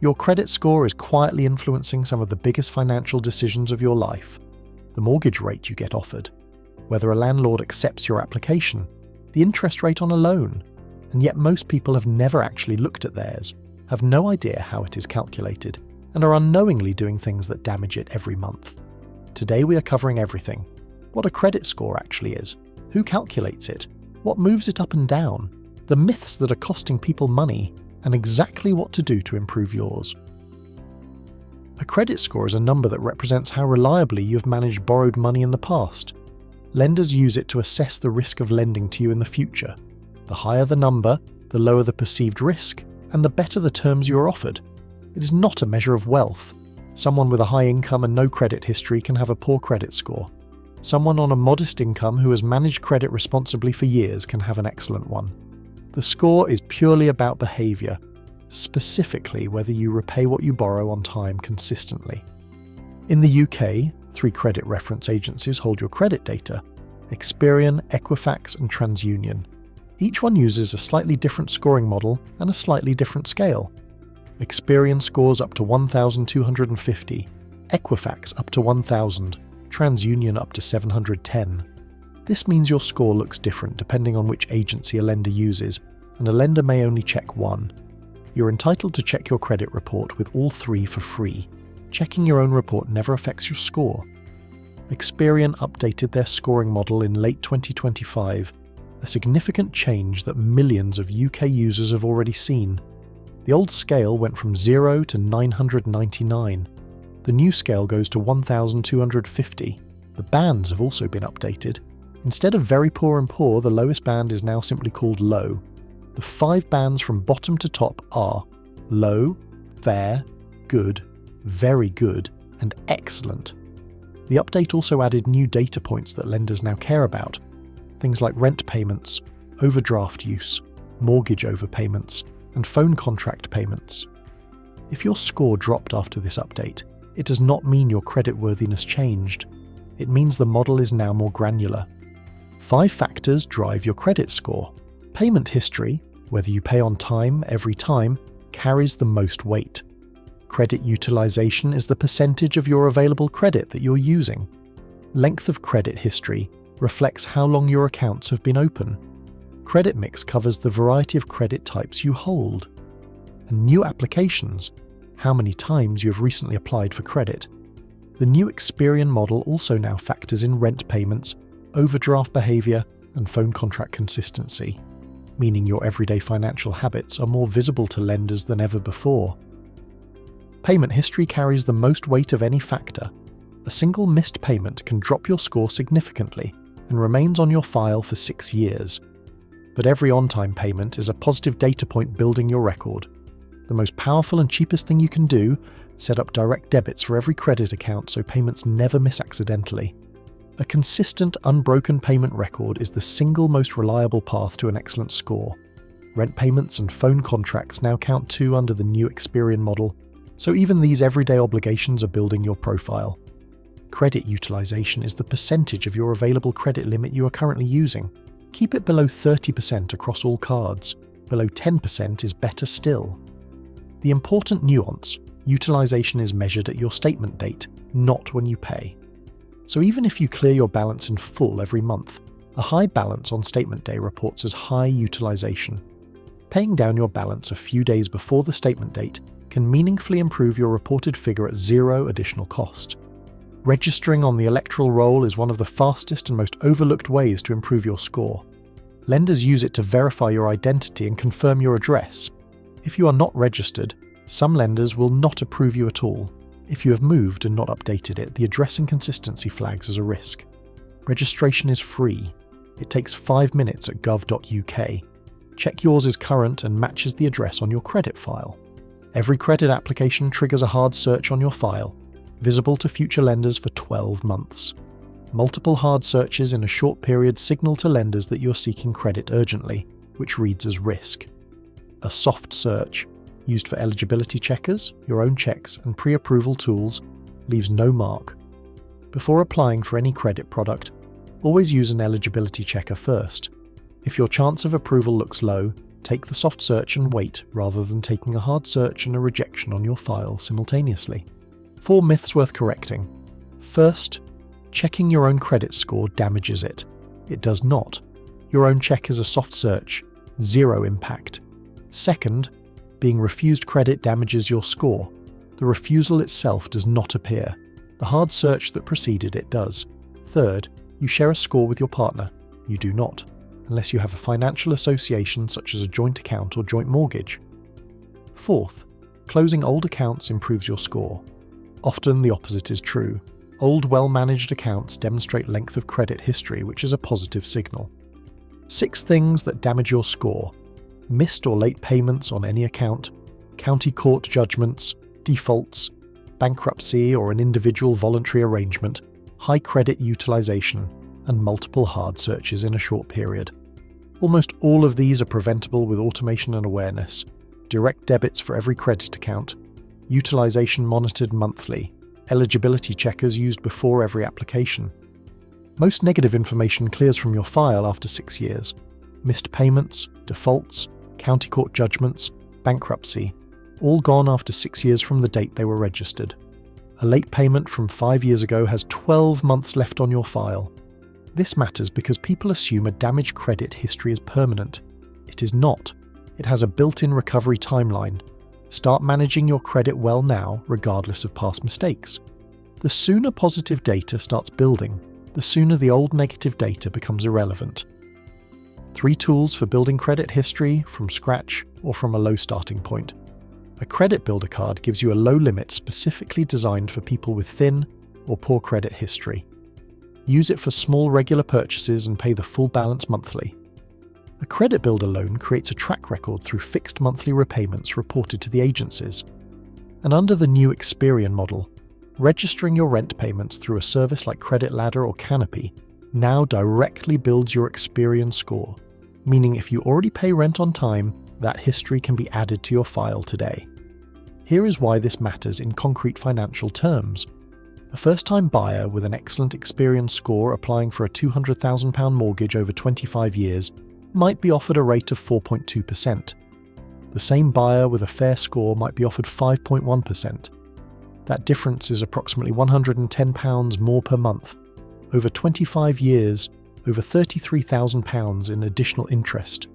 Your credit score is quietly influencing some of the biggest financial decisions of your life. The mortgage rate you get offered, whether a landlord accepts your application, the interest rate on a loan, and yet most people have never actually looked at theirs, have no idea how it is calculated, and are unknowingly doing things that damage it every month. Today we are covering everything: what a credit score actually is, who calculates it, what moves it up and down, the myths that are costing people money, and exactly what to do to improve yours. A credit score is a number that represents how reliably you have managed borrowed money in the past. Lenders use it to assess the risk of lending to you in the future. The higher the number, the lower the perceived risk, and the better the terms you are offered. It is not a measure of wealth. Someone with a high income and no credit history can have a poor credit score. Someone on a modest income who has managed credit responsibly for years can have an excellent one. The score is purely about behaviour, specifically whether you repay what you borrow on time consistently. In the UK, 3 credit reference agencies hold your credit data: Experian, Equifax and TransUnion. Each one uses a slightly different scoring model and a slightly different scale. Experian scores up to 1,250, Equifax up to 1,000, TransUnion up to 710. This means your score looks different depending on which agency a lender uses, and a lender may only check one. You're entitled to check your credit report with all 3 for free. Checking your own report never affects your score. Experian updated their scoring model in late 2025, a significant change that millions of UK users have already seen. The old scale went from 0 to 999. The new scale goes to 1,250. The bands have also been updated. Instead of very poor and poor, the lowest band is now simply called low. The 5 bands from bottom to top are low, fair, good, very good, and excellent. The update also added new data points that lenders now care about. Things like rent payments, overdraft use, mortgage overpayments, and phone contract payments. If your score dropped after this update, it does not mean your creditworthiness changed. It means the model is now more granular. 5 factors drive your credit score. Payment history, whether you pay on time every time, carries the most weight. Credit utilisation is the percentage of your available credit that you're using. Length of credit history reflects how long your accounts have been open. Credit mix covers the variety of credit types you hold. And new applications, how many times you have recently applied for credit. The new Experian model also now factors in rent payments, overdraft behaviour, and phone contract consistency, meaning your everyday financial habits are more visible to lenders than ever before. Payment history carries the most weight of any factor. A single missed payment can drop your score significantly and remains on your file for 6 years. But every on-time payment is a positive data point building your record. The most powerful and cheapest thing you can do, set up direct debits for every credit account so payments never miss accidentally. A consistent, unbroken payment record is the single most reliable path to an excellent score. Rent payments and phone contracts now count too under the new Experian model, so even these everyday obligations are building your profile. Credit utilisation is the percentage of your available credit limit you are currently using. Keep it below 30% across all cards. Below 10% is better still. The important nuance: utilisation is measured at your statement date, not when you pay. So even if you clear your balance in full every month, a high balance on statement day reports as high utilisation. Paying down your balance a few days before the statement date can meaningfully improve your reported figure at 0 additional cost. Registering on the electoral roll is one of the fastest and most overlooked ways to improve your score. Lenders use it to verify your identity and confirm your address. If you are not registered, some lenders will not approve you at all. If you have moved and not updated it, the address inconsistency flags as a risk. Registration is free. It takes 5 minutes at gov.uk. Check yours is current and matches the address on your credit file. Every credit application triggers a hard search on your file, visible to future lenders for 12 months. Multiple hard searches in a short period signal to lenders that you're seeking credit urgently, which reads as risk. A soft search, used for eligibility checkers, your own checks, and pre-approval tools, leaves no mark. Before applying for any credit product, always use an eligibility checker first. If your chance of approval looks low, Take the soft search and wait rather than taking a hard search and a rejection on your file simultaneously. 4 myths worth correcting. First, checking your own credit score damages it. It does not. Your own check is a soft search, zero impact. Second, being refused credit damages your score. The refusal itself does not appear. The hard search that preceded it does. Third, you share a score with your partner. You do not, unless you have a financial association such as a joint account or joint mortgage. Fourth, closing old accounts improves your score. Often the opposite is true. Old, well-managed accounts demonstrate length of credit history, which is a positive signal. 6 things that damage your score: missed or late payments on any account, county court judgments, defaults, bankruptcy or an individual voluntary arrangement, high credit utilization, and multiple hard searches in a short period. Almost all of these are preventable with automation and awareness, direct debits for every credit account, utilization monitored monthly, eligibility checkers used before every application. Most negative information clears from your file after 6 years. Missed payments, defaults, county court judgments, bankruptcy, all gone after 6 years from the date they were registered. A late payment from 5 years ago has 12 months left on your file. This matters because people assume a damaged credit history is permanent. It is not. It has a built-in recovery timeline. Start managing your credit well now, regardless of past mistakes. The sooner positive data starts building, the sooner the old negative data becomes irrelevant. 3 tools for building credit history from scratch or from a low starting point. A credit builder card gives you a low limit specifically designed for people with thin or poor credit history. Use it for small regular purchases and pay the full balance monthly. A credit builder loan creates a track record through fixed monthly repayments reported to the agencies. And under the new Experian model, registering your rent payments through a service like Credit Ladder or Canopy now directly builds your Experian score, meaning if you already pay rent on time, that history can be added to your file today. Here is why this matters in concrete financial terms. A first-time buyer with an excellent Experian score applying for a £200,000 mortgage over 25 years might be offered a rate of 4.2%. The same buyer with a fair score might be offered 5.1%. That difference is approximately £110 more per month. Over 25 years, over £33,000 in additional interest.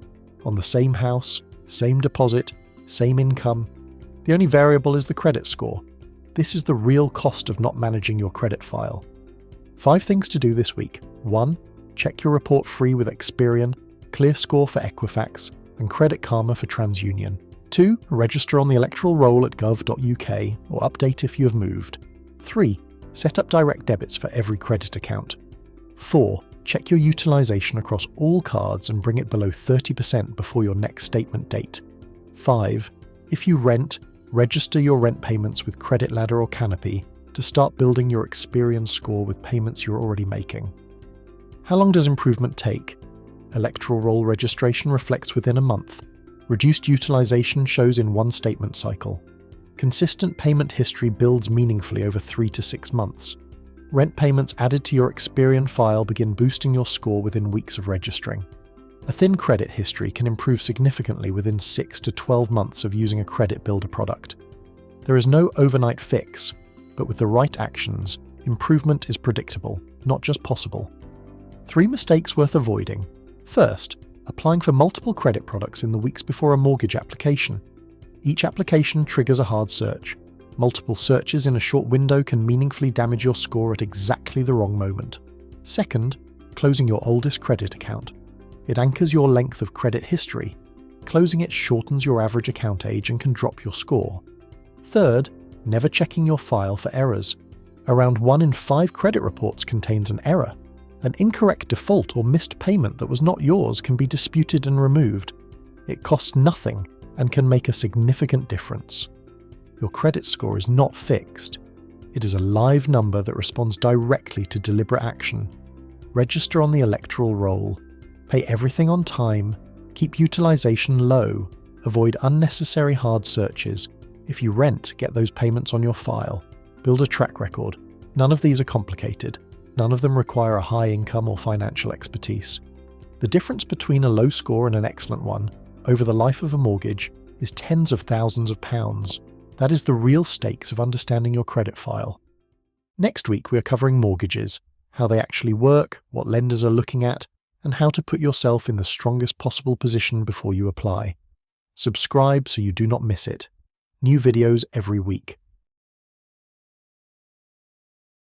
On the same house, same deposit, same income. The only variable is the credit score. This is the real cost of not managing your credit file. 5 things to do this week. 1. Check your report free with Experian, ClearScore for Equifax, and Credit Karma for TransUnion. 2. Register on the electoral roll at gov.uk or update if you have moved. 3. Set up direct debits for every credit account. 4. Check your utilization across all cards and bring it below 30% before your next statement date. 5. If you rent, register your rent payments with Credit Ladder or Canopy to start building your Experian score with payments you're already making. How long does improvement take? Electoral roll registration reflects within a month. Reduced utilization shows in 1 statement cycle. Consistent payment history builds meaningfully over 3 to 6 months. Rent payments added to your Experian file begin boosting your score within weeks of registering. A thin credit history can improve significantly within 6 to 12 months of using a credit builder product. There is no overnight fix, but with the right actions, improvement is predictable, not just possible. 3 mistakes worth avoiding. First, applying for multiple credit products in the weeks before a mortgage application. Each application triggers a hard search. Multiple searches in a short window can meaningfully damage your score at exactly the wrong moment. Second, closing your oldest credit account. It anchors your length of credit history. Closing it shortens your average account age and can drop your score. Third, never checking your file for errors. Around 1 in 5 credit reports contains an error. An incorrect default or missed payment that was not yours can be disputed and removed. It costs nothing and can make a significant difference. Your credit score is not fixed. It is a live number that responds directly to deliberate action. Register on the electoral roll. Pay everything on time. Keep utilization low. Avoid unnecessary hard searches. If you rent, get those payments on your file. Build a track record. None of these are complicated. None of them require a high income or financial expertise. The difference between a low score and an excellent one over the life of a mortgage is tens of thousands of pounds. That is the real stakes of understanding your credit file. Next week we are covering mortgages, how they actually work, what lenders are looking at, and how to put yourself in the strongest possible position before you apply. Subscribe so you do not miss it. New videos every week.